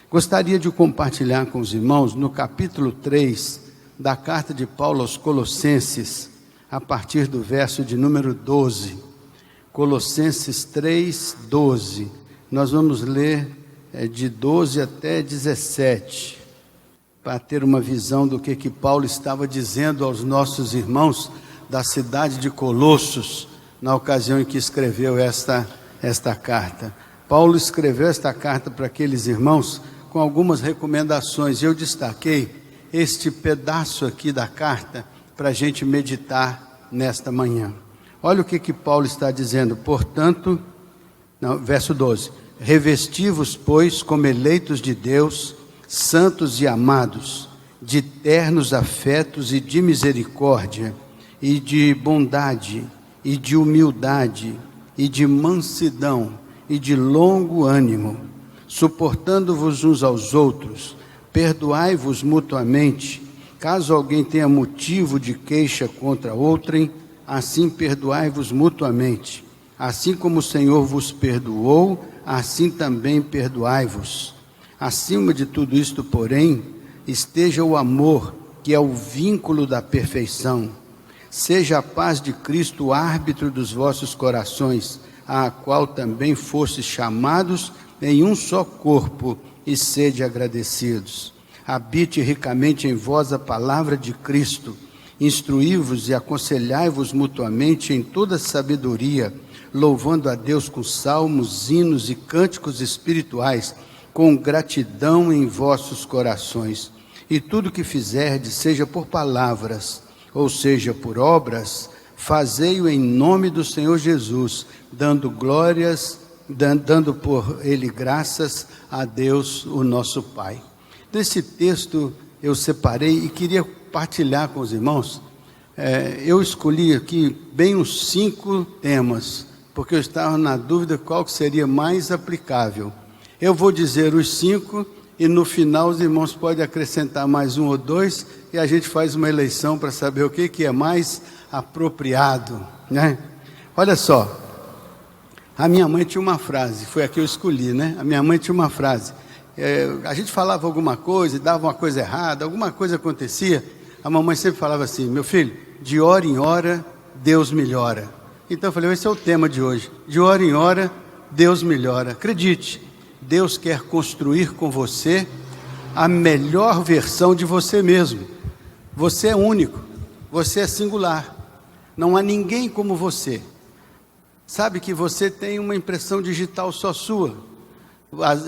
Gostaria de compartilhar com os irmãos no capítulo 3 da carta de Paulo aos Colossenses, a partir do verso de número 12. Colossenses 3, 12. Nós vamos ler de 12 até 17, para ter uma visão do que Paulo estava dizendo aos nossos irmãos da cidade de Colossos, na ocasião em que escreveu esta carta. Paulo escreveu esta carta para aqueles irmãos com algumas recomendações. Eu destaquei este pedaço aqui da carta para a gente meditar nesta manhã. Olha o que Paulo está dizendo. Portanto, verso 12: revesti-vos, pois, como eleitos de Deus, santos e amados, de ternos afetos e de misericórdia, e de bondade, e de humildade, e de mansidão, e de longo ânimo, suportando-vos uns aos outros, perdoai-vos mutuamente, caso alguém tenha motivo de queixa contra outrem, assim perdoai-vos mutuamente. Assim como o Senhor vos perdoou, assim também perdoai-vos. Acima de tudo isto, porém, esteja o amor, que é o vínculo da perfeição. Seja a paz de Cristo o árbitro dos vossos corações, a qual também fostes chamados em um só corpo, e sede agradecidos. Habite ricamente em vós a palavra de Cristo, instruí-vos e aconselhai-vos mutuamente em toda sabedoria, louvando a Deus com salmos, hinos e cânticos espirituais, com gratidão em vossos corações. E tudo que fizerdes, seja por palavras, ou seja por obras, fazei-o em nome do Senhor Jesus, dando por Ele graças a Deus, o nosso Pai. Desse texto eu separei e queria partilhar com os irmãos. Eu escolhi aqui bem uns 5 temas, porque eu estava na dúvida qual que seria mais aplicável. Eu vou dizer os 5 e no final os irmãos podem acrescentar mais 1 ou 2 e a gente faz uma eleição para saber o que é mais apropriado, né? Olha só, a minha mãe tinha uma frase, foi a que eu escolhi, né? A minha mãe tinha uma frase, a gente falava alguma coisa, dava uma coisa errada, alguma coisa acontecia, a mamãe sempre falava assim: meu filho, de hora em hora, Deus melhora. Então eu falei, esse é o tema de hoje, de hora em hora, Deus melhora. Acredite, Deus quer construir com você a melhor versão de você mesmo. Você é único, você é singular, não há ninguém como você. Sabe que você tem uma impressão digital só sua,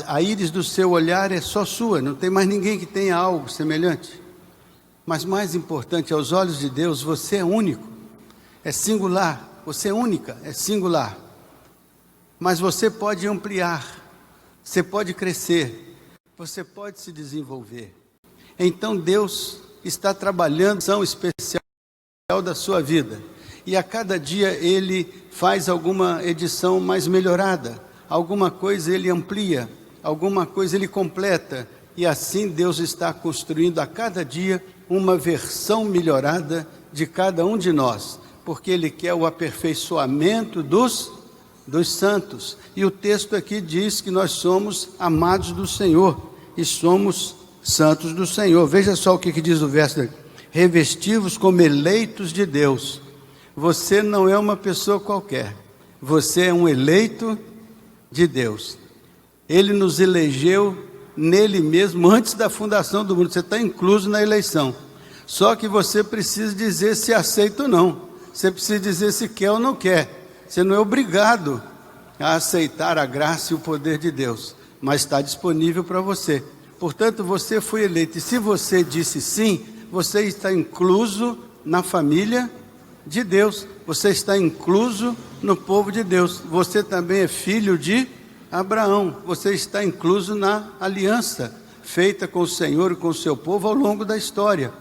a íris do seu olhar é só sua, não tem mais ninguém que tenha algo semelhante. Mas mais importante, aos olhos de Deus, você é único, é singular, você é única, é singular. Mas você pode ampliar, você pode crescer, você pode se desenvolver. Então Deus está trabalhando uma ação especial da sua vida. E a cada dia Ele faz alguma edição mais melhorada, alguma coisa Ele amplia, alguma coisa Ele completa. E assim Deus está construindo a cada dia uma versão melhorada de cada um de nós, porque Ele quer o aperfeiçoamento dos santos. E o texto aqui diz que nós somos amados do Senhor e somos santos do Senhor. Veja só o que diz o verso: revesti-vos como eleitos de Deus. Você não é uma pessoa qualquer, você é um eleito de Deus. Ele nos elegeu nele mesmo antes da fundação do mundo. Você está incluso na eleição, só que você precisa dizer se aceita ou não, você precisa dizer se quer ou não quer. Você não é obrigado a aceitar a graça e o poder de Deus, mas está disponível para você. Portanto, você foi eleito, e se você disse sim, você está incluso na família de Deus, você está incluso no povo de Deus. Você também é filho de Abraão, você está incluso na aliança feita com o Senhor e com o seu povo ao longo da história.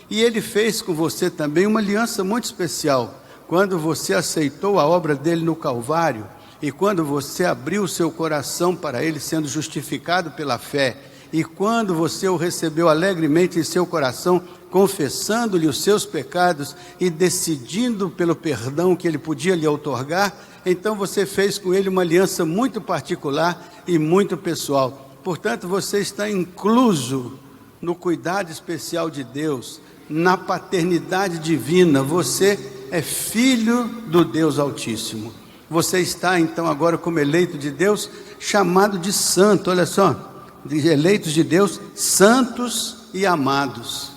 E Ele fez com você também uma aliança muito especial, quando você aceitou a obra dele no Calvário, e quando você abriu o seu coração para Ele, sendo justificado pela fé, e quando você o recebeu alegremente em seu coração, confessando-lhe os seus pecados e decidindo pelo perdão que Ele podia lhe outorgar, então você fez com Ele uma aliança muito particular e muito pessoal. Portanto, você está incluso no cuidado especial de Deus, na paternidade divina. Você é filho do Deus Altíssimo. Você está então agora como eleito de Deus, chamado de santo. Olha só, eleitos de Deus, santos e amados.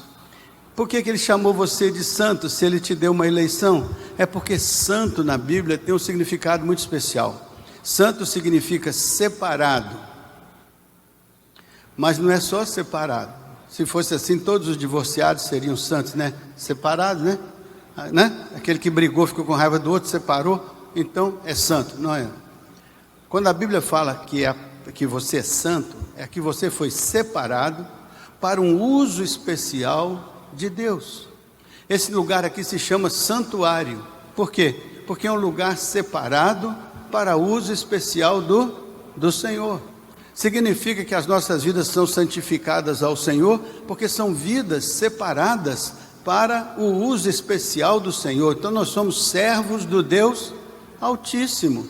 Por que ele chamou você de santo, se ele te deu uma eleição? É porque santo na Bíblia tem um significado muito especial. Santo significa separado, mas não é só separado. Se fosse assim, todos os divorciados seriam santos, né? Separados, né? Aquele que brigou, ficou com raiva do outro, separou, então é santo, não é? Quando a Bíblia fala que você é santo, é que você foi separado para um uso especial de Deus. Esse lugar aqui se chama santuário. Por quê? Porque é um lugar separado para uso especial do Senhor. Significa que as nossas vidas são santificadas ao Senhor, porque são vidas separadas para o uso especial do Senhor. Então nós somos servos do Deus Altíssimo,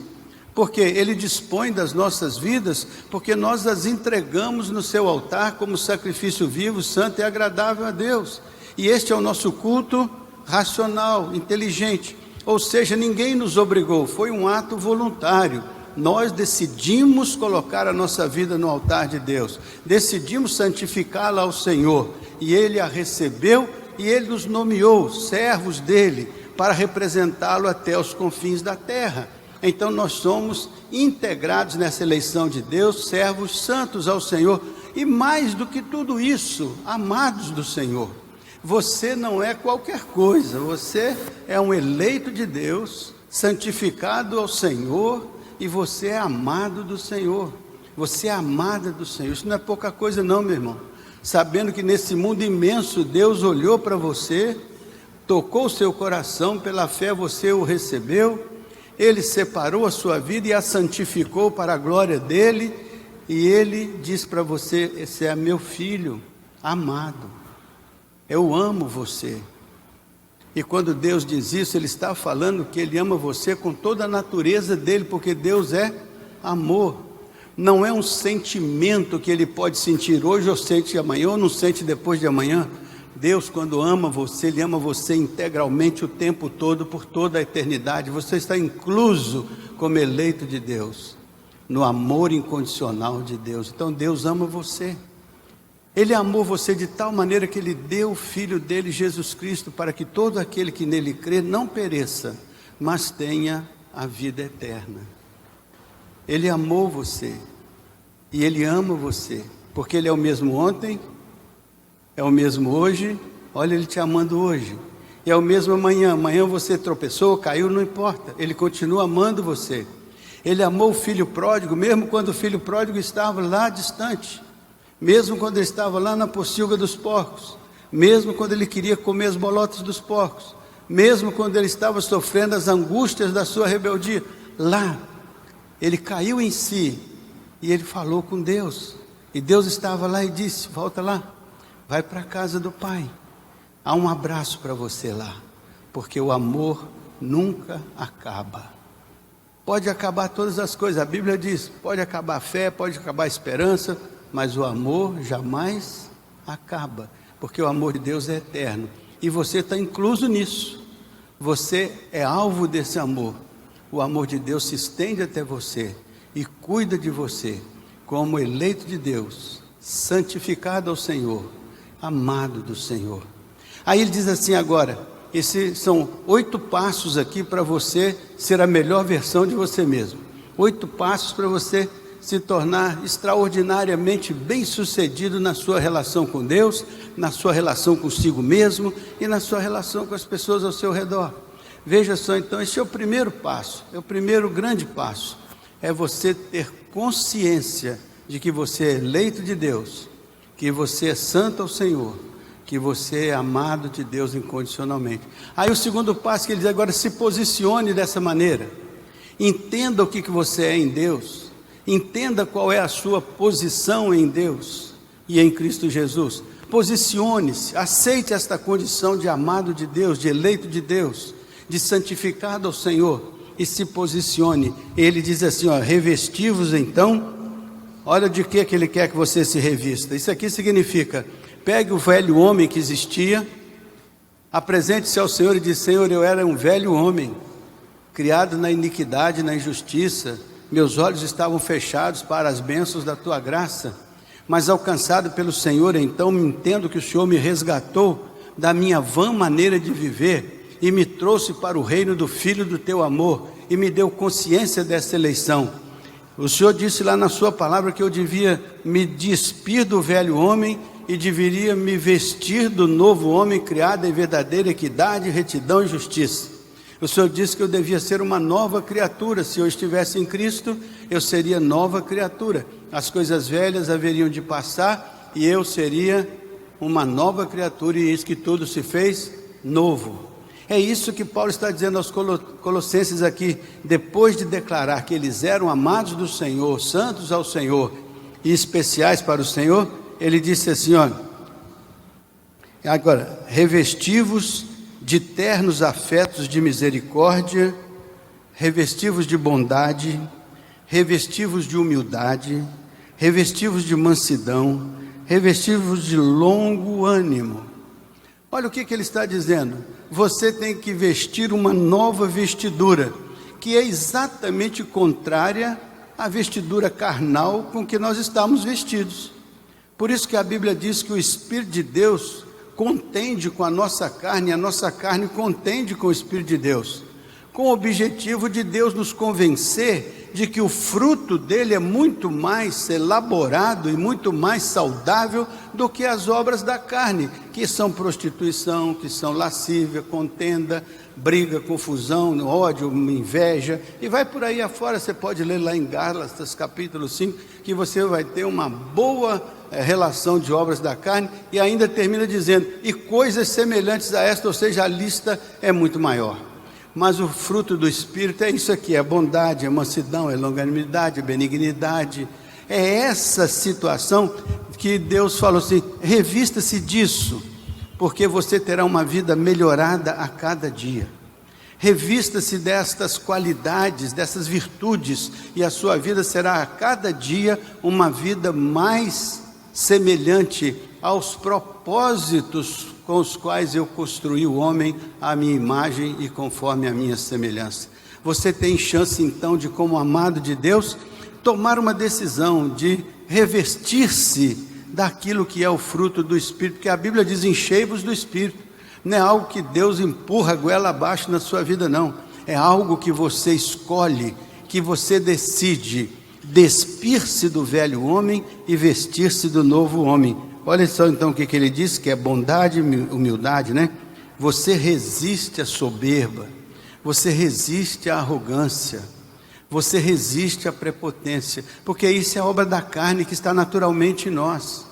porque Ele dispõe das nossas vidas, porque nós as entregamos no seu altar como sacrifício vivo, santo e agradável a Deus. E este é o nosso culto racional, inteligente. Ou seja, ninguém nos obrigou, foi um ato voluntário. Nós decidimos colocar a nossa vida no altar de Deus, decidimos santificá-la ao Senhor, e Ele a recebeu, e Ele nos nomeou servos dEle, para representá-lo até os confins da terra. Então nós somos integrados nessa eleição de Deus, servos santos ao Senhor, e mais do que tudo isso, amados do Senhor. Você não é qualquer coisa, você é um eleito de Deus, santificado ao Senhor, e você é amado do Senhor, você é amada do Senhor. Isso não é pouca coisa não, meu irmão. Sabendo que nesse mundo imenso, Deus olhou para você, tocou o seu coração, pela fé você o recebeu, Ele separou a sua vida e a santificou para a glória dEle, e Ele diz para você: esse é meu filho amado, eu amo você. E quando Deus diz isso, Ele está falando que Ele ama você com toda a natureza dEle, porque Deus é amor. Não é um sentimento que Ele pode sentir hoje, ou sente amanhã, ou não sente depois de amanhã. Deus, quando ama você, Ele ama você integralmente o tempo todo, por toda a eternidade. Você está incluso como eleito de Deus, no amor incondicional de Deus. Então Deus ama você. Ele amou você de tal maneira que Ele deu o Filho dEle, Jesus Cristo, para que todo aquele que nele crê não pereça, mas tenha a vida eterna. Ele amou você, e Ele ama você, porque Ele é o mesmo ontem, é o mesmo hoje. Olha, Ele te amando hoje, é o mesmo amanhã. Amanhã você tropeçou, caiu, não importa, Ele continua amando você. Ele amou o filho pródigo, mesmo quando o filho pródigo estava lá distante, mesmo quando ele estava lá na pocilga dos porcos, mesmo quando ele queria comer as bolotas dos porcos, mesmo quando ele estava sofrendo as angústias da sua rebeldia, lá, ele caiu em si, e ele falou com Deus, e Deus estava lá e disse: volta lá, vai para a casa do Pai, há um abraço para você lá, porque o amor nunca acaba. Pode acabar todas as coisas, a Bíblia diz, pode acabar a fé, pode acabar a esperança, mas o amor jamais acaba, porque o amor de Deus é eterno, e você está incluso nisso, você é alvo desse amor. O amor de Deus se estende até você, e cuida de você, como eleito de Deus, santificado ao Senhor, amado do Senhor. Aí ele diz assim agora, esses são 8 passos aqui para você ser a melhor versão de você mesmo, 8 passos para você se tornar extraordinariamente bem-sucedido na sua relação com Deus, na sua relação consigo mesmo e na sua relação com as pessoas ao seu redor. Veja só, então, esse é o primeiro passo, é o primeiro grande passo, é você ter consciência de que você é eleito de Deus, que você é santo ao Senhor, que você é amado de Deus incondicionalmente. Aí o segundo passo que ele diz agora: se posicione dessa maneira, entenda o que você é em Deus, entenda qual é a sua posição em Deus e em Cristo Jesus. Posicione-se, aceite esta condição de amado de Deus, de eleito de Deus, de santificado ao Senhor, e se posicione. Ele diz assim, ó: revesti-vos então, olha de que ele quer que você se revista. Isso aqui significa, pegue o velho homem que existia, apresente-se ao Senhor e diz: Senhor, eu era um velho homem, criado na iniquidade, na injustiça, meus olhos estavam fechados para as bênçãos da tua graça, mas alcançado pelo Senhor, então entendo que o Senhor me resgatou da minha vã maneira de viver e me trouxe para o reino do Filho do teu amor e me deu consciência dessa eleição. O Senhor disse lá na sua palavra que eu devia me despir do velho homem e deveria me vestir do novo homem criado em verdadeira equidade, retidão e justiça. O Senhor disse que eu devia ser uma nova criatura. Se eu estivesse em Cristo, eu seria nova criatura. As coisas velhas haveriam de passar e eu seria uma nova criatura, e eis que tudo se fez novo. É isso que Paulo está dizendo aos Colossenses aqui, depois de declarar que eles eram amados do Senhor, santos ao Senhor e especiais para o Senhor. Ele disse assim, ó, agora, revestivos de ternos afetos de misericórdia, revestivos de bondade, revestivos de humildade, revestivos de mansidão, revestivos de longo ânimo. Olha o que ele está dizendo. Você tem que vestir uma nova vestidura, que é exatamente contrária à vestidura carnal com que nós estamos vestidos. Por isso que a Bíblia diz que o Espírito de Deus contende com a nossa carne, e a nossa carne contende com o Espírito de Deus, com o objetivo de Deus nos convencer de que o fruto dele é muito mais elaborado e muito mais saudável do que as obras da carne, que são prostituição, que são lascívia, contenda, briga, confusão, ódio, inveja, e vai por aí afora. Você pode ler lá em Gálatas capítulo 5, que você vai ter uma boa relação de obras da carne, e ainda termina dizendo, e coisas semelhantes a esta, ou seja, a lista é muito maior. Mas o fruto do Espírito é isso aqui, é bondade, é mansidão, é longanimidade, é benignidade. É essa situação que Deus falou assim, revista-se disso, porque você terá uma vida melhorada a cada dia. Revista-se destas qualidades, dessas virtudes, e a sua vida será a cada dia uma vida mais semelhante aos propósitos com os quais eu construí o homem à minha imagem e conforme a minha semelhança. Você tem chance então de, como amado de Deus, tomar uma decisão de revestir-se daquilo que é o fruto do Espírito, porque a Bíblia diz, enchei-vos do Espírito. Não é algo que Deus empurra goela abaixo na sua vida, não. É algo que você escolhe, que você decide despir-se do velho homem e vestir-se do novo homem. Olha só então o que ele diz, que é bondade e humildade, né? Você resiste à soberba, você resiste à arrogância, você resiste à prepotência, porque isso é obra da carne que está naturalmente em nós.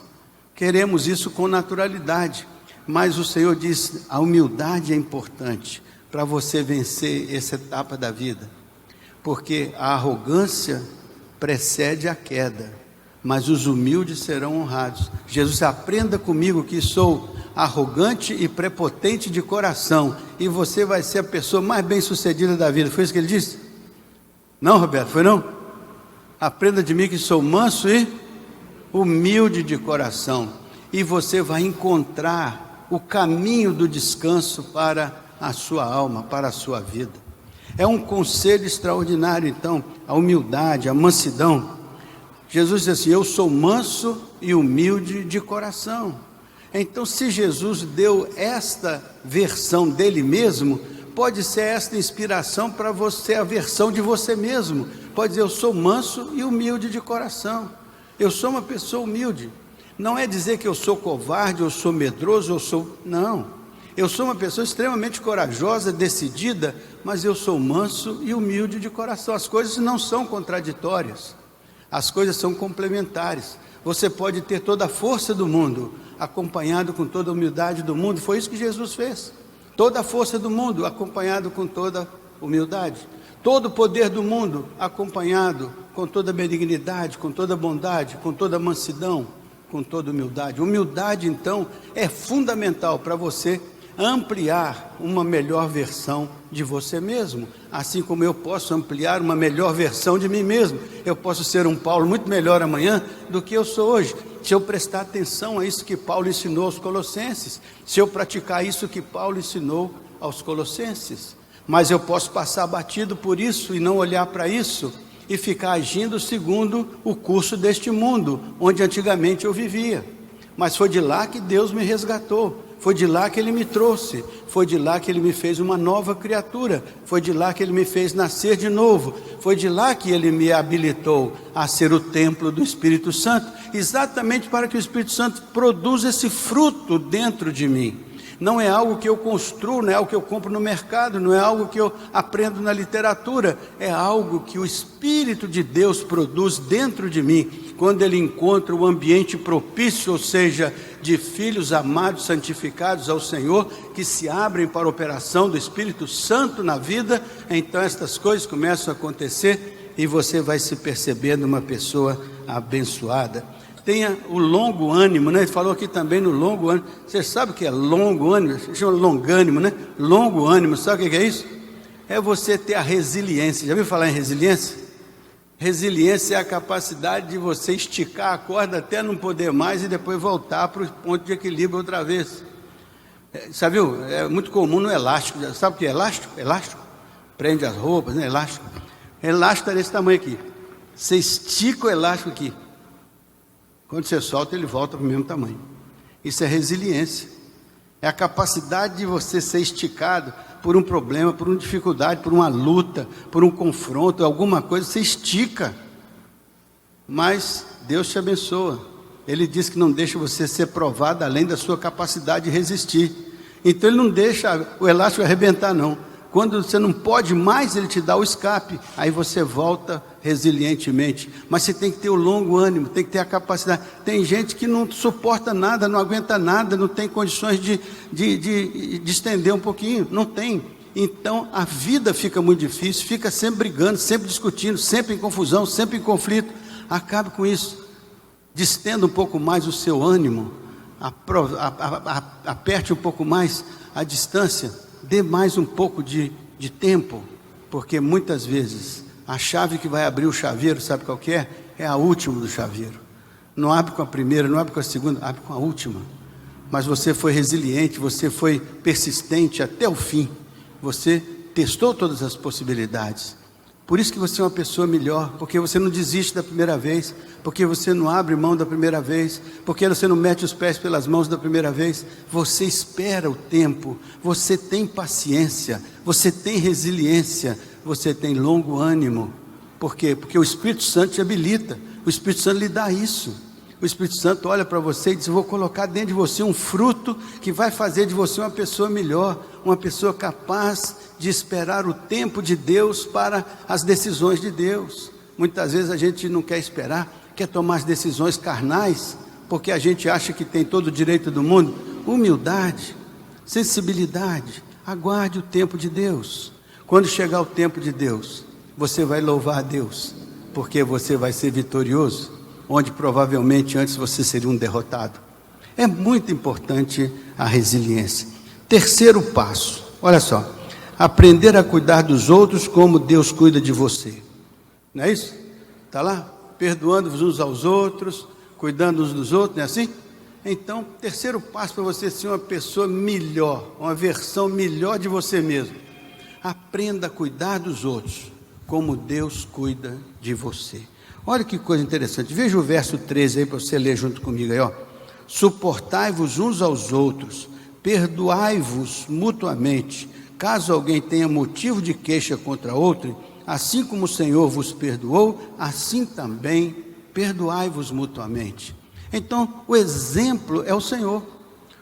Queremos isso com naturalidade, mas o Senhor diz, a humildade é importante para você vencer essa etapa da vida, porque a arrogância precede a queda, mas os humildes serão honrados. Jesus, aprenda comigo que sou arrogante e prepotente de coração, e você vai ser a pessoa mais bem sucedida da vida. Foi isso que ele disse? Não, Roberto, foi não? Aprenda de mim que sou manso e humilde de coração, e você vai encontrar o caminho do descanso para a sua alma, para a sua vida. É um conselho extraordinário então, a humildade, a mansidão. Jesus diz assim, eu sou manso e humilde de coração. Então, se Jesus deu esta versão dele mesmo, pode ser esta inspiração para você, a versão de você mesmo. Pode dizer, eu sou manso e humilde de coração. Eu sou uma pessoa humilde. Não é dizer que eu sou covarde, eu sou medroso, eu sou... Não. Eu sou uma pessoa extremamente corajosa, decidida, mas eu sou manso e humilde de coração. As coisas não são contraditórias. As coisas são complementares. Você pode ter toda a força do mundo, acompanhado com toda a humildade do mundo. Foi isso que Jesus fez. Toda a força do mundo, acompanhado com toda a humildade. Todo o poder do mundo, acompanhado com toda a benignidade, com toda a bondade, com toda a mansidão, com toda a humildade. Humildade, então, é fundamental para você ampliar uma melhor versão de você mesmo, assim como eu posso ampliar uma melhor versão de mim mesmo. Eu posso ser um Paulo muito melhor amanhã do que eu sou hoje, se eu prestar atenção a isso que Paulo ensinou aos Colossenses, se eu praticar isso que Paulo ensinou aos Colossenses. Mas eu posso passar batido por isso e não olhar para isso e ficar agindo segundo o curso deste mundo, onde antigamente eu vivia. Mas foi de lá que Deus me resgatou, foi de lá que Ele me trouxe, foi de lá que Ele me fez uma nova criatura, foi de lá que Ele me fez nascer de novo, foi de lá que Ele me habilitou a ser o templo do Espírito Santo, exatamente para que o Espírito Santo produza esse fruto dentro de mim. Não é algo que eu construo, não é algo que eu compro no mercado, não é algo que eu aprendo na literatura, é algo que o Espírito de Deus produz dentro de mim, quando Ele encontra o ambiente propício, ou seja, de filhos amados, santificados ao Senhor, que se abrem para a operação do Espírito Santo na vida. Então estas coisas começam a acontecer e você vai se percebendo uma pessoa abençoada. Tenha o longo ânimo, né? Ele falou aqui também no longo ânimo. Você sabe o que é longo ânimo? Se chama longânimo, né? Longo ânimo, sabe o que é isso? É você ter a resiliência. Já ouviu falar em resiliência? Resiliência é a capacidade de você esticar a corda até não poder mais e depois voltar para o ponto de equilíbrio outra vez. Sabe, é muito comum no elástico. Sabe o que é elástico? Elástico. Prende as roupas, né? Elástico. Elástico é desse tamanho aqui. Você estica o elástico aqui. Quando você solta, ele volta para o mesmo tamanho. Isso é resiliência. É a capacidade de você ser esticado por um problema, por uma dificuldade, por uma luta, por um confronto, alguma coisa, você estica. Mas Deus te abençoa. Ele diz que não deixa você ser provado além da sua capacidade de resistir. Então Ele não deixa o elástico arrebentar, não. Quando você não pode mais, Ele te dá o escape. Aí você volta resilientemente. Mas você tem que ter o longo ânimo, tem que ter a capacidade. Tem gente que não suporta nada, não aguenta nada, não tem condições de estender um pouquinho. Não tem. Então a vida fica muito difícil, fica sempre brigando, sempre discutindo, sempre em confusão, sempre em conflito. Acabe com isso. Distenda um pouco mais o seu ânimo. Aperte um pouco mais a distância. Dê mais um pouco de tempo, porque muitas vezes a chave que vai abrir o chaveiro, sabe qual que é? É a última do chaveiro. Não abre com a primeira, não abre com a segunda, abre com a última. Mas você foi resiliente, você foi persistente até o fim. Você testou todas as possibilidades. Por isso que você é uma pessoa melhor, porque você não desiste da primeira vez, porque você não abre mão da primeira vez, porque você não mete os pés pelas mãos da primeira vez. Você espera o tempo, você tem paciência, você tem resiliência, você tem longo ânimo. Por quê? Porque o Espírito Santo te habilita, o Espírito Santo lhe dá isso. O Espírito Santo olha para você e diz: eu vou colocar dentro de você um fruto que vai fazer de você uma pessoa melhor, uma pessoa capaz de esperar o tempo de Deus para as decisões de Deus. Muitas vezes a gente não quer esperar, quer tomar as decisões carnais, porque a gente acha que tem todo o direito do mundo. Humildade, sensibilidade, aguarde o tempo de Deus. Quando chegar o tempo de Deus, você vai louvar a Deus, porque você vai ser vitorioso, onde provavelmente antes você seria um derrotado. É muito importante a resiliência. Terceiro passo, olha só: aprender a cuidar dos outros como Deus cuida de você. Não é isso? Está lá? Perdoando-vos uns aos outros, cuidando uns dos outros, não é assim? Então, terceiro passo para você ser uma pessoa melhor, uma versão melhor de você mesmo: aprenda a cuidar dos outros como Deus cuida de você. Olha que coisa interessante, veja o verso 13 aí para você ler junto comigo aí, ó. Suportai-vos uns aos outros, perdoai-vos mutuamente, caso alguém tenha motivo de queixa contra outro, assim como o Senhor vos perdoou, assim também perdoai-vos mutuamente. Então, o exemplo é o Senhor.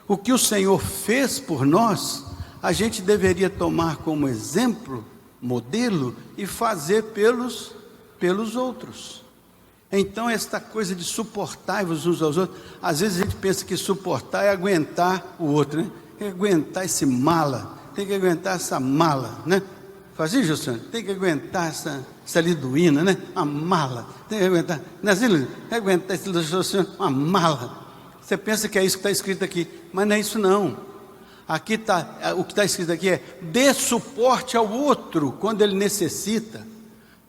O que o Senhor fez por nós, a gente deveria tomar como exemplo, modelo, e fazer pelos outros. Então, esta coisa de suportar-vos uns aos outros, às vezes a gente pensa que suportar é aguentar o outro, né? Tem que aguentar esse mala, tem que aguentar essa mala, né? Fazia, Josiane? Tem que aguentar essa liduína, né? Uma mala, tem que aguentar, não é assim, Luiz? Tem que aguentar esse Josiane, uma mala. Você pensa que é isso que está escrito aqui, mas não é isso não. Aqui está, o que está escrito aqui é: dê suporte ao outro quando ele necessita.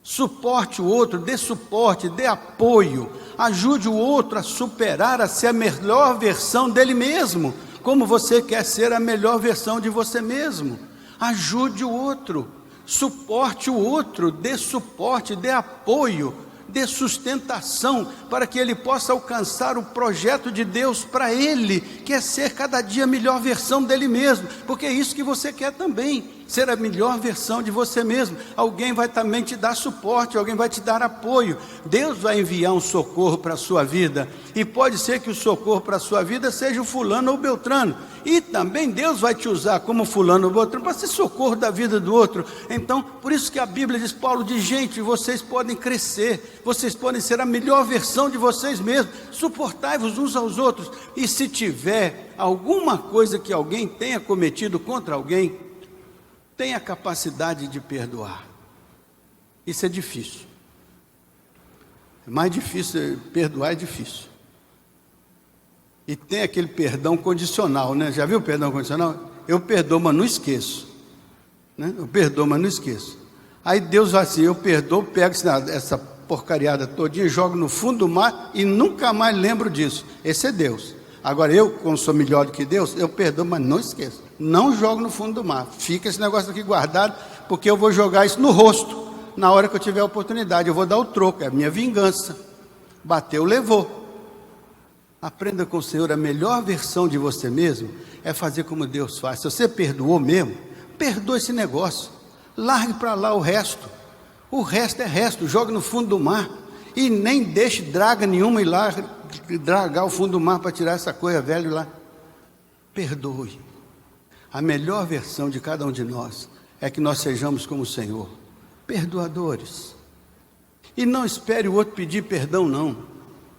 Suporte o outro, dê suporte, dê apoio, ajude o outro a superar, a ser a melhor versão dele mesmo, como você quer ser a melhor versão de você mesmo. Ajude o outro, suporte o outro, dê suporte, dê apoio, dê sustentação para que ele possa alcançar o projeto de Deus para ele, que é ser cada dia a melhor versão dele mesmo, porque é isso que você quer também, ser a melhor versão de você mesmo. Alguém vai também te dar suporte, alguém vai te dar apoio. Deus vai enviar um socorro para a sua vida, e pode ser que o socorro para a sua vida seja o fulano ou beltrano, e também Deus vai te usar como fulano ou beltrano para ser socorro da vida do outro. Então, por isso que a Bíblia diz, Paulo diz: gente, vocês podem crescer, vocês podem ser a melhor versão de vocês mesmos, suportai-vos uns aos outros, e se tiver alguma coisa que alguém tenha cometido contra alguém, tenha a capacidade de perdoar. Isso é difícil. É mais difícil, perdoar é difícil. E tem aquele perdão condicional, né? Já viu o perdão condicional? Eu perdoo, mas não esqueço, né? Eu perdoo, mas não esqueço. Aí Deus vai assim: eu perdoo, pego essa porcariada todinha, jogo no fundo do mar e nunca mais lembro disso. Esse é Deus. Agora eu, como sou melhor do que Deus, eu perdoo, mas não esqueço. Não jogo no fundo do mar. Fica esse negócio aqui guardado, porque eu vou jogar isso no rosto na hora que eu tiver a oportunidade. Eu vou dar o troco, é a minha vingança. Bateu, levou. Aprenda com o Senhor. A melhor versão de você mesmo é fazer como Deus faz. Se você perdoou mesmo, perdoa esse negócio. Largue para lá o resto. O resto é resto. Jogue no fundo do mar. E nem deixe draga nenhuma ir lá dragar o fundo do mar para tirar essa coisa velha lá. Perdoe. A melhor versão de cada um de nós é que nós sejamos como o Senhor, perdoadores. E não espere o outro pedir perdão, não.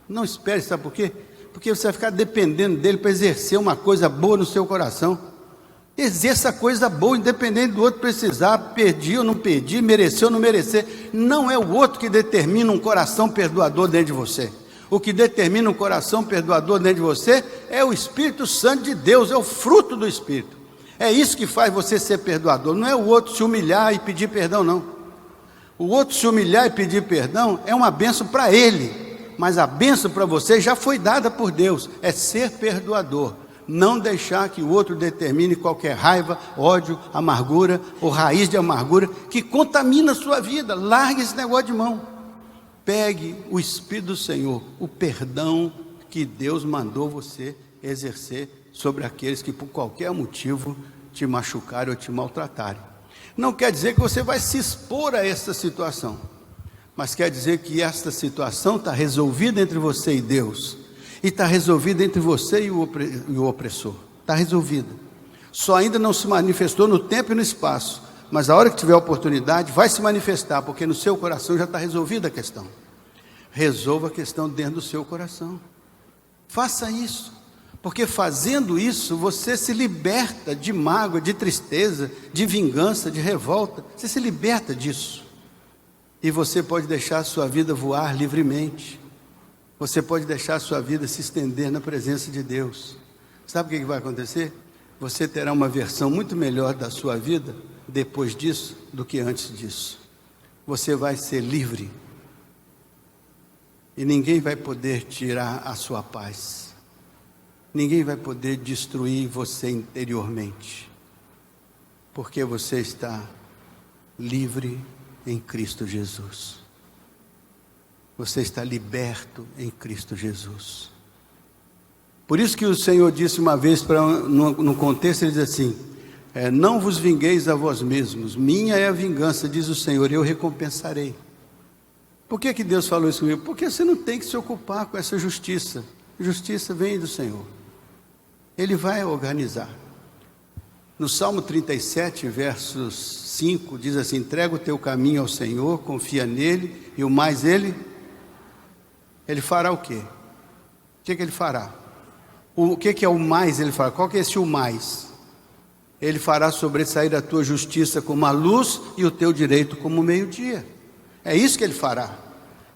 Não espere, sabe por quê? Porque você vai ficar dependendo dele para exercer uma coisa boa no seu coração. Exerça coisa boa, independente do outro precisar, pedir ou não pedir, merecer ou não merecer. Não é o outro que determina um coração perdoador dentro de você. O que determina um coração perdoador dentro de você é o Espírito Santo de Deus, é o fruto do Espírito. É isso que faz você ser perdoador. Não é o outro se humilhar e pedir perdão, não. O outro se humilhar e pedir perdão é uma bênção para ele, mas a bênção para você já foi dada por Deus. É ser perdoador. Não deixar que o outro determine qualquer raiva, ódio, amargura ou raiz de amargura que contamina a sua vida. Largue esse negócio de mão. Pegue o Espírito do Senhor, o perdão que Deus mandou você exercer sobre aqueles que por qualquer motivo te machucarem ou te maltratarem. Não quer dizer que você vai se expor a essa situação, mas quer dizer que esta situação está resolvida entre você e Deus, e está resolvida entre você e o opressor. Está resolvida. Só ainda não se manifestou no tempo e no espaço, mas a hora que tiver a oportunidade vai se manifestar, porque no seu coração já está resolvida a questão. Resolva a questão dentro do seu coração. Faça isso, porque fazendo isso você se liberta de mágoa, de tristeza, de vingança, de revolta. Você se liberta disso, e você pode deixar a sua vida voar livremente. Você pode deixar a sua vida se estender na presença de Deus. Sabe o que vai acontecer? Você terá uma versão muito melhor da sua vida depois disso do que antes disso. Você vai ser livre, e ninguém vai poder tirar a sua paz. Ninguém vai poder destruir você interiormente, porque você está livre em Cristo Jesus. Você está liberto em Cristo Jesus. Por isso que o Senhor disse uma vez, no contexto, ele diz assim: não vos vingueis a vós mesmos, minha é a vingança, diz o Senhor, eu recompensarei. Por que Deus falou isso comigo? Porque você não tem que se ocupar com essa justiça. Justiça vem do Senhor. Ele vai organizar. No Salmo 37, versos 5, diz assim: entrega o teu caminho ao Senhor, confia nele, e o mais ele fará o quê? O que ele fará? O que é o mais ele fará? Qual que é esse o mais? Ele fará sobressair a tua justiça como a luz e o teu direito como o meio-dia. É isso que ele fará.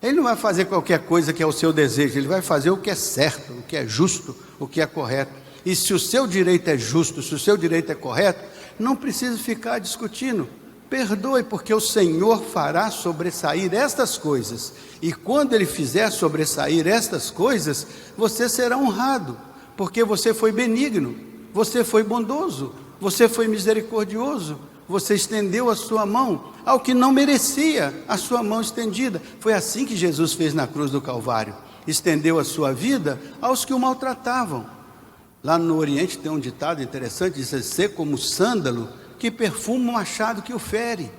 Ele não vai fazer qualquer coisa que é o seu desejo, ele vai fazer o que é certo, o que é justo, o que é correto. E se o seu direito é justo, se o seu direito é correto, não precisa ficar discutindo. Perdoe, porque o Senhor fará sobressair estas coisas. E quando Ele fizer sobressair estas coisas, você será honrado, porque você foi benigno, você foi bondoso, você foi misericordioso, você estendeu a sua mão ao que não merecia a sua mão estendida. Foi assim que Jesus fez na cruz do Calvário. Estendeu a sua vida aos que o maltratavam. Lá no Oriente tem um ditado interessante, diz: ser como sândalo que perfuma o machado que o fere.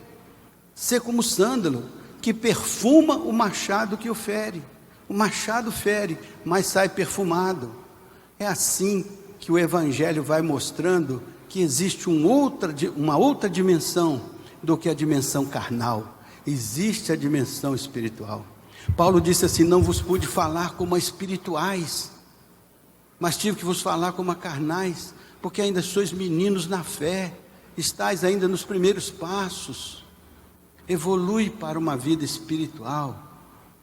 Ser como sândalo que perfuma o machado que o fere. O machado fere, mas sai perfumado. É assim que o Evangelho vai mostrando que existe uma outra dimensão do que a dimensão carnal. Existe a dimensão espiritual. Paulo disse assim: não vos pude falar como a espirituais, mas tive que vos falar como a carnais, porque ainda sois meninos na fé, estáis ainda nos primeiros passos. Evolui para uma vida espiritual,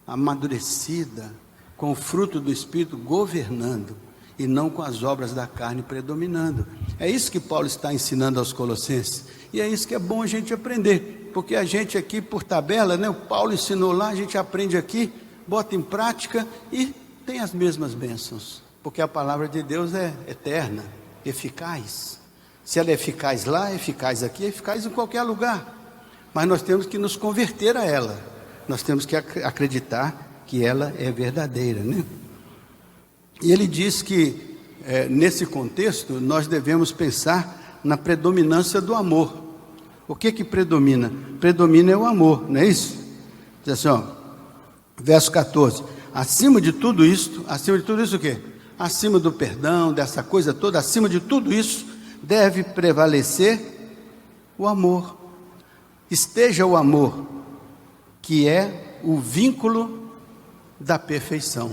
amadurecida, com o fruto do Espírito governando, e não com as obras da carne predominando. É isso que Paulo está ensinando aos Colossenses, e é isso que é bom a gente aprender, porque a gente aqui por tabela, né, o Paulo ensinou lá, a gente aprende aqui, bota em prática e tem as mesmas bênçãos, porque a palavra de Deus é eterna, eficaz. Se ela é eficaz lá, é eficaz aqui, é eficaz em qualquer lugar, mas nós temos que nos converter a ela, nós temos que acreditar que ela é verdadeira, né? E ele diz que, nesse contexto, nós devemos pensar na predominância do amor. O que predomina? Predomina é o amor, não é isso? Diz assim, ó, verso 14: acima de tudo isso o quê? Acima do perdão, dessa coisa toda, acima de tudo isso, deve prevalecer o amor. Esteja o amor, que é o vínculo da perfeição.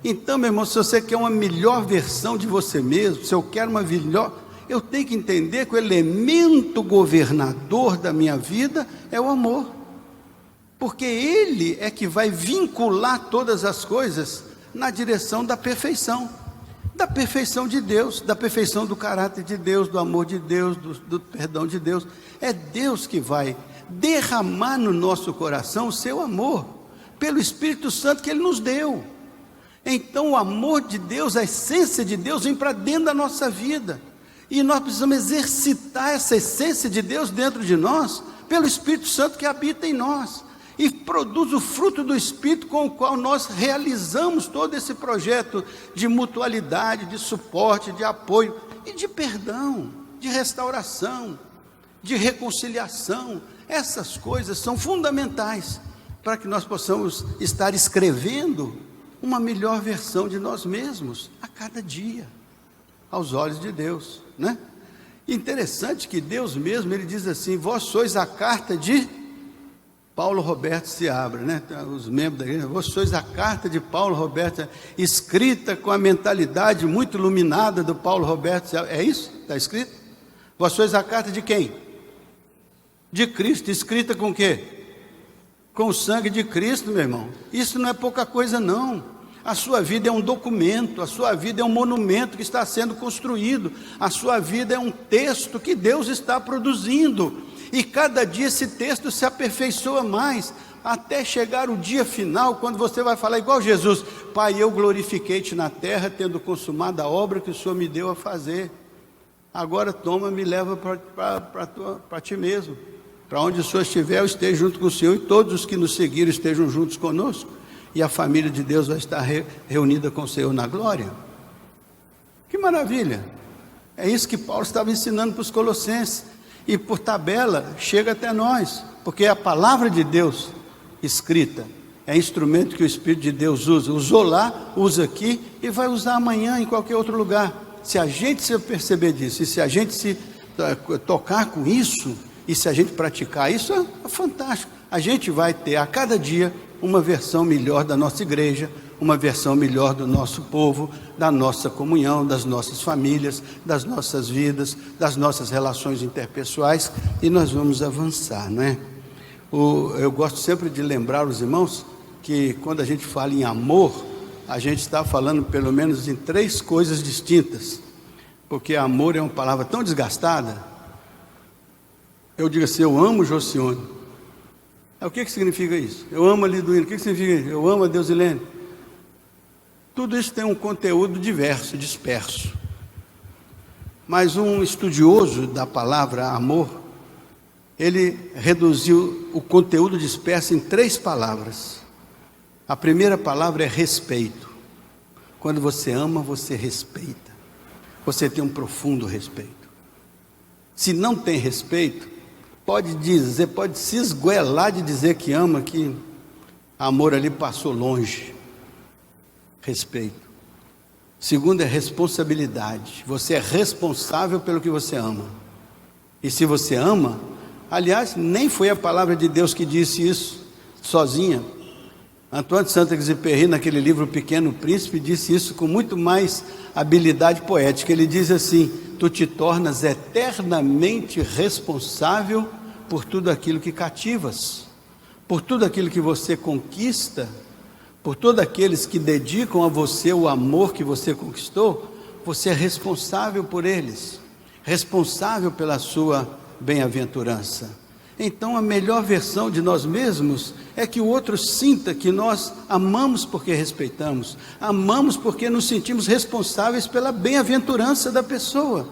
Então, meu irmão, se você quer uma melhor versão de você mesmo, se eu quero uma melhor, eu tenho que entender que o elemento governador da minha vida é o amor, porque ele é que vai vincular todas as coisas na direção da perfeição de Deus, da perfeição do caráter de Deus, do amor de Deus, do perdão de Deus. É Deus que vai derramar no nosso coração o seu amor, pelo Espírito Santo que Ele nos deu. Então o amor de Deus, a essência de Deus vem para dentro da nossa vida, e nós precisamos exercitar essa essência de Deus dentro de nós, pelo Espírito Santo que habita em nós, e produz o fruto do Espírito com o qual nós realizamos todo esse projeto de mutualidade, de suporte, de apoio, e de perdão, de restauração, de reconciliação. Essas coisas são fundamentais para que nós possamos estar escrevendo uma melhor versão de nós mesmos a cada dia, aos olhos de Deus, né? Interessante que Deus mesmo, Ele diz assim: vós sois a carta de Paulo Roberto Seabra, né? Os membros da igreja, vós sois a carta de Paulo Roberto, escrita com a mentalidade muito iluminada do Paulo Roberto Seabra. É isso? Está escrito? Vós sois a carta de quem? De Cristo. Escrita com o quê? Com o sangue de Cristo, meu irmão. Isso não é pouca coisa, não. A sua vida é um documento, a sua vida é um monumento que está sendo construído, a sua vida é um texto que Deus está produzindo, e cada dia esse texto se aperfeiçoa mais, até chegar o dia final, quando você vai falar igual Jesus: Pai, eu glorifiquei-te na terra, tendo consumado a obra que o Senhor me deu a fazer. Agora toma, me leva para ti mesmo. Para onde o Senhor estiver, eu esteja junto com o Senhor, e todos os que nos seguiram estejam juntos conosco, e a família de Deus vai estar reunida com o Senhor na glória. Que maravilha! É isso que Paulo estava ensinando para os Colossenses, e por tabela chega até nós, porque a palavra de Deus escrita é instrumento que o Espírito de Deus usa. Usou lá, usa aqui, e vai usar amanhã em qualquer outro lugar. Se a gente se perceber disso, e se a gente se tocar com isso, e se a gente praticar isso, é fantástico. A gente vai ter a cada dia uma versão melhor da nossa igreja, uma versão melhor do nosso povo, da nossa comunhão, das nossas famílias, das nossas vidas, das nossas relações interpessoais, e nós vamos avançar, não é? Eu gosto sempre de lembrar os irmãos que quando a gente fala em amor, a gente está falando pelo menos em 3 coisas distintas. porque amor é uma palavra tão desgastada. Eu digo assim, eu amo Josione. O que significa isso? Eu amo a Liduína. O que significa isso? Eu amo a Deusilene. Tudo isso tem um conteúdo diverso, disperso. Mas um estudioso da palavra amor, ele reduziu o conteúdo disperso em 3 palavras. A primeira palavra é respeito. Quando você ama, você respeita. Você tem um profundo respeito. Se não tem respeito, pode se esgoelar de dizer que ama, que amor ali passou longe. Respeito. Segundo é responsabilidade. Você é responsável pelo que você ama. E se você ama, aliás, nem foi a palavra de Deus que disse isso sozinha. Antoine de Saint-Exupéry, naquele livro Pequeno Príncipe, disse isso com muito mais habilidade poética. Ele diz assim: tu te tornas eternamente responsável por tudo aquilo que cativas, por tudo aquilo que você conquista, por todos aqueles que dedicam a você o amor que você conquistou. Você é responsável por eles, responsável pela sua bem-aventurança. Então a melhor versão de nós mesmos é que o outro sinta que nós amamos porque respeitamos, amamos porque nos sentimos responsáveis pela bem-aventurança da pessoa.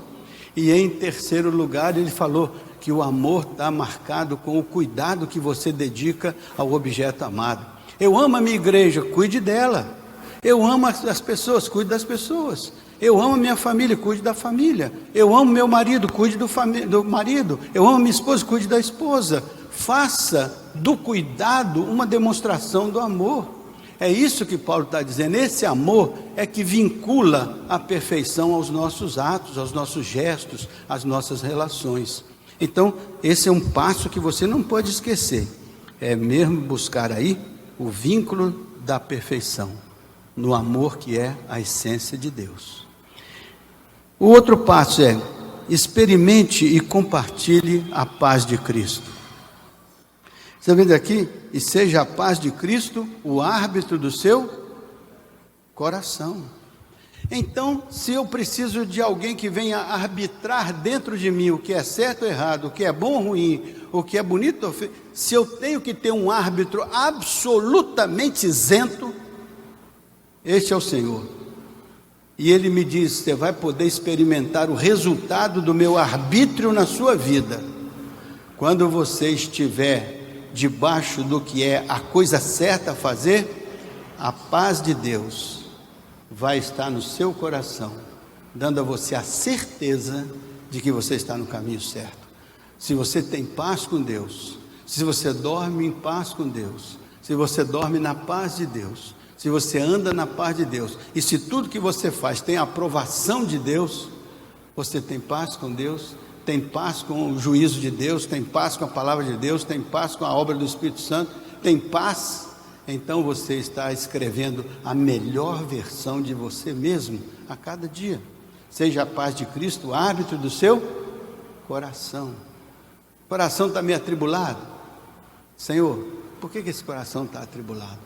E em terceiro lugar, ele falou que o amor está marcado com o cuidado que você dedica ao objeto amado. Eu amo a minha igreja, cuide dela. Eu amo as pessoas, cuide das pessoas. Eu amo a minha família, cuide da família. Eu amo meu marido, cuide do marido. Eu amo minha esposa, cuide da esposa. Faça do cuidado uma demonstração do amor. É isso que Paulo está dizendo. Esse amor é que vincula a perfeição aos nossos atos, aos nossos gestos, às nossas relações. Então, esse é um passo que você não pode esquecer. É mesmo buscar aí o vínculo da perfeição, no amor que é a essência de Deus. O outro passo é: experimente e compartilhe a paz de Cristo. Você vê aqui? E seja a paz de Cristo o árbitro do seu coração. Então, se eu preciso de alguém que venha arbitrar dentro de mim o que é certo ou errado, o que é bom ou ruim, o que é bonito ou feio, se eu tenho que ter um árbitro absolutamente isento, este é o Senhor. E Ele me diz: você vai poder experimentar o resultado do meu arbítrio na sua vida, quando você estiver debaixo do que é a coisa certa a fazer. A paz de Deus vai estar no seu coração, dando a você a certeza de que você está no caminho certo. Se você tem paz com Deus, se você dorme em paz com Deus, se você dorme na paz de Deus, se você anda na paz de Deus, e se tudo que você faz tem a aprovação de Deus, você tem paz com Deus, tem paz com o juízo de Deus, tem paz com a palavra de Deus, tem paz com a obra do Espírito Santo, tem paz. Então você está escrevendo a melhor versão de você mesmo a cada dia. Seja a paz de Cristo o árbitro do seu coração. O coração está meio atribulado. Senhor, por que esse coração está atribulado?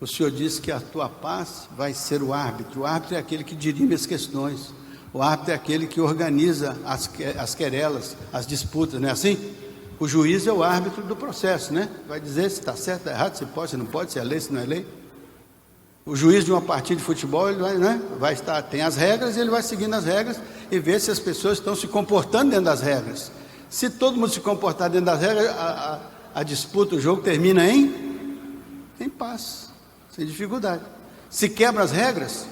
O Senhor disse que a tua paz vai ser o árbitro. O árbitro é aquele que dirime as questões. O árbitro é aquele que organiza as querelas, as disputas, não é assim? O juiz é o árbitro do processo, né? Vai dizer se está certo, está errado, se pode, se não pode, se é lei, se não é lei. O juiz de uma partida de futebol, ele vai estar, tem as regras, e ele vai seguindo as regras e ver se as pessoas estão se comportando dentro das regras. Se todo mundo se comportar dentro das regras, a disputa, o jogo termina em paz, sem dificuldade. Se quebra as regras,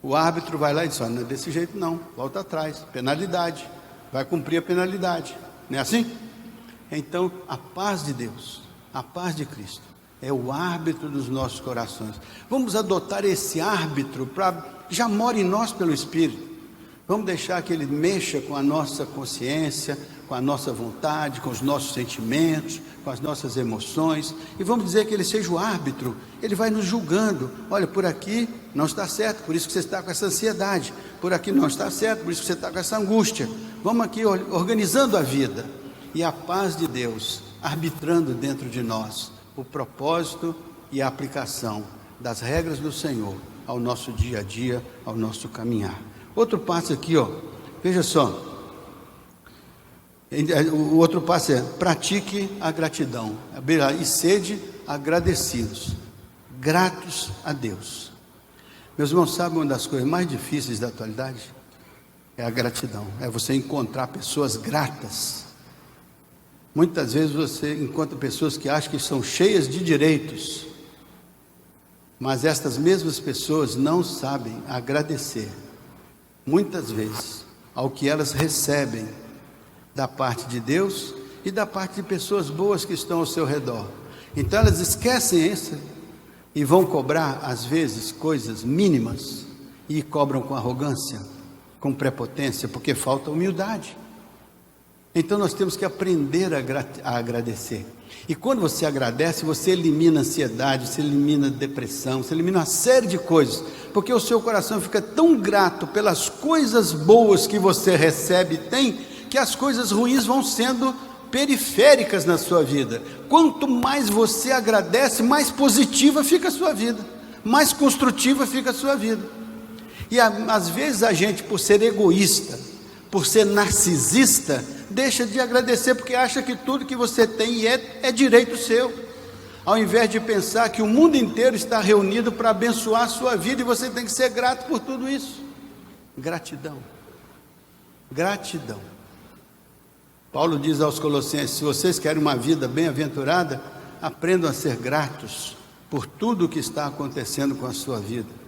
o árbitro vai lá e diz: não é desse jeito não, volta atrás, penalidade, vai cumprir a penalidade, não é assim? Então, a paz de Deus, a paz de Cristo, é o árbitro dos nossos corações. Vamos adotar esse árbitro, já mora em nós pelo Espírito. Vamos deixar que ele mexa com a nossa consciência, com a nossa vontade, com os nossos sentimentos, com as nossas emoções, e vamos dizer que ele seja o árbitro. Ele vai nos julgando: olha, por aqui não está certo, por isso que você está com essa ansiedade, por aqui não está certo, por isso que você está com essa angústia. Vamos aqui organizando a vida. E a paz de Deus arbitrando dentro de nós o propósito e a aplicação das regras do Senhor ao nosso dia a dia, ao nosso caminhar. Outro passo aqui, ó, veja só. O outro passo é: pratique a gratidão. E sede agradecidos, gratos a Deus. Meus irmãos, sabem uma das coisas mais difíceis da atualidade? É a gratidão. É você encontrar pessoas gratas. Muitas vezes você encontra pessoas que acham que são cheias de direitos, mas estas mesmas pessoas não sabem agradecer, muitas vezes, ao que elas recebem da parte de Deus e da parte de pessoas boas que estão ao seu redor. Então elas esquecem isso e vão cobrar, às vezes, coisas mínimas, e cobram com arrogância, com prepotência, porque falta humildade. Então nós temos que aprender a agradecer. E quando você agradece, você elimina a ansiedade, você elimina a depressão, você elimina uma série de coisas, porque o seu coração fica tão grato pelas coisas boas que você recebe e tem, que as coisas ruins vão sendo periféricas na sua vida. Quanto mais você agradece, mais positiva fica a sua vida, mais construtiva fica a sua vida. E às vezes a gente, por ser egoísta, por ser narcisista, deixa de agradecer, porque acha que tudo que você tem é direito seu, ao invés de pensar que o mundo inteiro está reunido para abençoar a sua vida, e você tem que ser grato por tudo isso. Gratidão, gratidão. Paulo diz aos Colossenses: se vocês querem uma vida bem-aventurada, aprendam a ser gratos por tudo o que está acontecendo com a sua vida.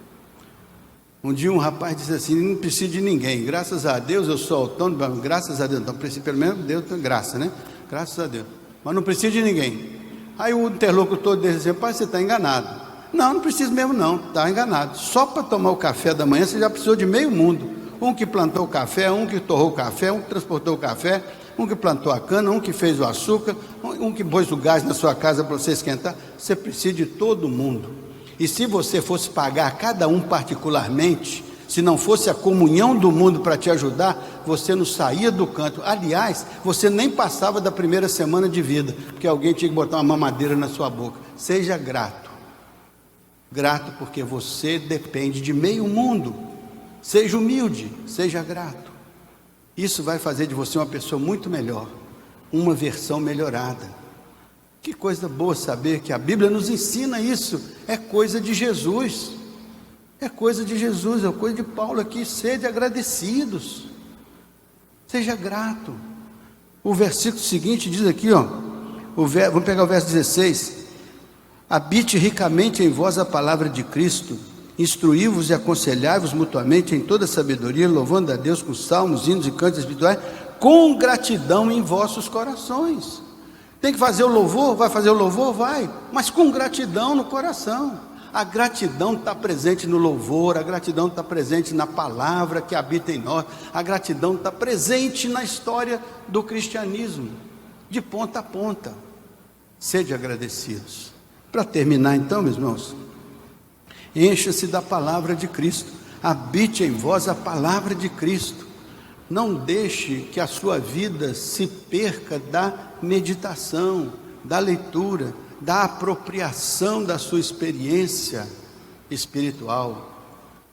Um dia um rapaz disse assim: não preciso de ninguém, graças a Deus eu sou autônomo, graças a Deus, então pelo menos Deus tem graça, né? Graças a Deus, mas não preciso de ninguém. Aí o interlocutor disse assim: pai, você está enganado. Não preciso mesmo não, está enganado. Só para tomar o café da manhã você já precisou de meio mundo. Um que plantou o café, um que torrou o café, um que transportou o café, um que plantou a cana, um que fez o açúcar, um que pôs o gás na sua casa para você esquentar. Você precisa de todo mundo. E se você fosse pagar cada um particularmente, se não fosse a comunhão do mundo para te ajudar, você não saía do canto. Aliás, você nem passava da primeira semana de vida, porque alguém tinha que botar uma mamadeira na sua boca. Seja grato. Grato porque você depende de meio mundo. Seja humilde, seja grato. Isso vai fazer de você uma pessoa muito melhor, uma versão melhorada. Que coisa boa saber que a Bíblia nos ensina isso. É coisa de Jesus, é coisa de Jesus, é coisa de Paulo aqui. Sede agradecidos, seja grato. O versículo seguinte diz aqui, ó, vamos pegar o verso 16: habite ricamente em vós a palavra de Cristo, instruí-vos e aconselhai-vos mutuamente em toda sabedoria, louvando a Deus com salmos, hinos e cantos espirituais, com gratidão em vossos corações. Tem que fazer o louvor? Vai fazer o louvor? Vai, mas com gratidão no coração. A gratidão está presente no louvor, a gratidão está presente na palavra que habita em nós, a gratidão está presente na história do cristianismo, de ponta a ponta. Sede agradecidos. Para terminar então, meus irmãos, encha-se da palavra de Cristo, habite em vós a palavra de Cristo. Não deixe que a sua vida se perca da meditação, da leitura, da apropriação da sua experiência espiritual.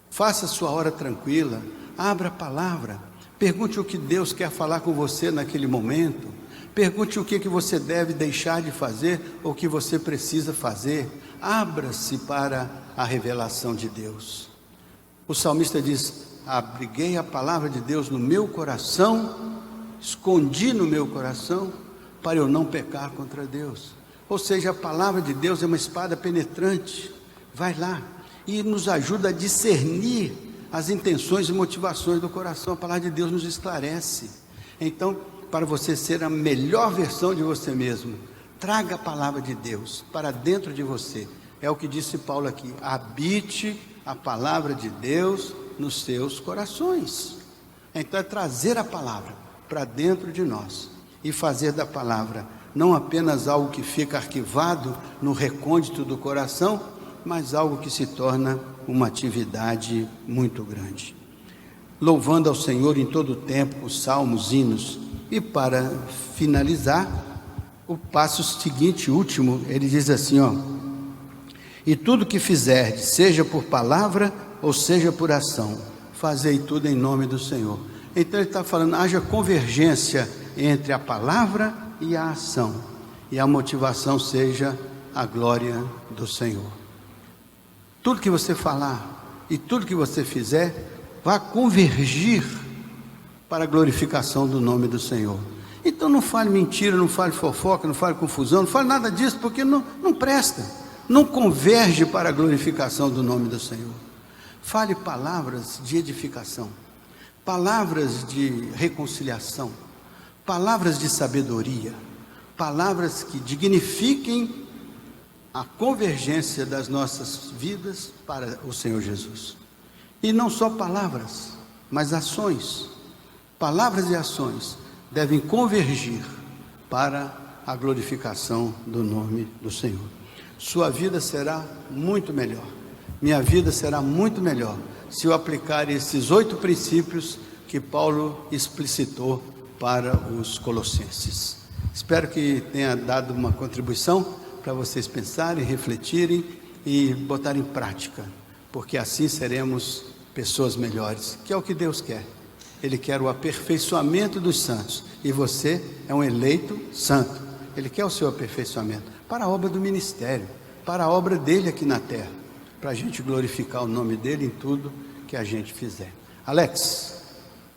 Faça a sua hora tranquila, abra a palavra, pergunte o que Deus quer falar com você naquele momento, pergunte o que você deve deixar de fazer ou o que você precisa fazer. Abra-se para a revelação de Deus. O salmista diz: abriguei a palavra de Deus no meu coração, escondi no meu coração, para eu não pecar contra Deus. Ou seja, a palavra de Deus é uma espada penetrante, vai lá, e nos ajuda a discernir as intenções e motivações do coração. A palavra de Deus nos esclarece. Então, para você ser a melhor versão de você mesmo, traga a palavra de Deus para dentro de você. É o que disse Paulo aqui: habite a palavra de Deus nos seus corações. Então é trazer a palavra para dentro de nós e fazer da palavra não apenas algo que fica arquivado no recôndito do coração, mas algo que se torna uma atividade muito grande. Louvando ao Senhor em todo o tempo, com salmos, hinos. E para finalizar, o passo seguinte, último, ele diz assim, ó: e tudo que fizerdes, seja por palavra ou seja por ação, fazei tudo em nome do Senhor. Então ele está falando, haja convergência entre a palavra e a ação, e a motivação seja a glória do Senhor. Tudo que você falar e tudo que você fizer vai convergir para a glorificação do nome do Senhor. Então não fale mentira, não fale fofoca, não fale confusão, não fale nada disso, porque não presta, não converge para a glorificação do nome do Senhor. Fale palavras de edificação, palavras de reconciliação, palavras de sabedoria, palavras que dignifiquem a convergência das nossas vidas para o Senhor Jesus. E não só palavras, mas ações. Palavras e ações devem convergir para a glorificação do nome do Senhor. Sua vida será muito melhor, minha vida será muito melhor, se eu aplicar esses 8 princípios que Paulo explicitou para os colossenses. Espero que tenha dado uma contribuição para vocês pensarem, refletirem e botarem em prática, porque assim seremos pessoas melhores, que é o que Deus quer. Ele quer o aperfeiçoamento dos santos, e você é um eleito santo. Ele quer o seu aperfeiçoamento para a obra do ministério, para a obra dele aqui na terra, para a gente glorificar o nome dele em tudo que a gente fizer. Alex.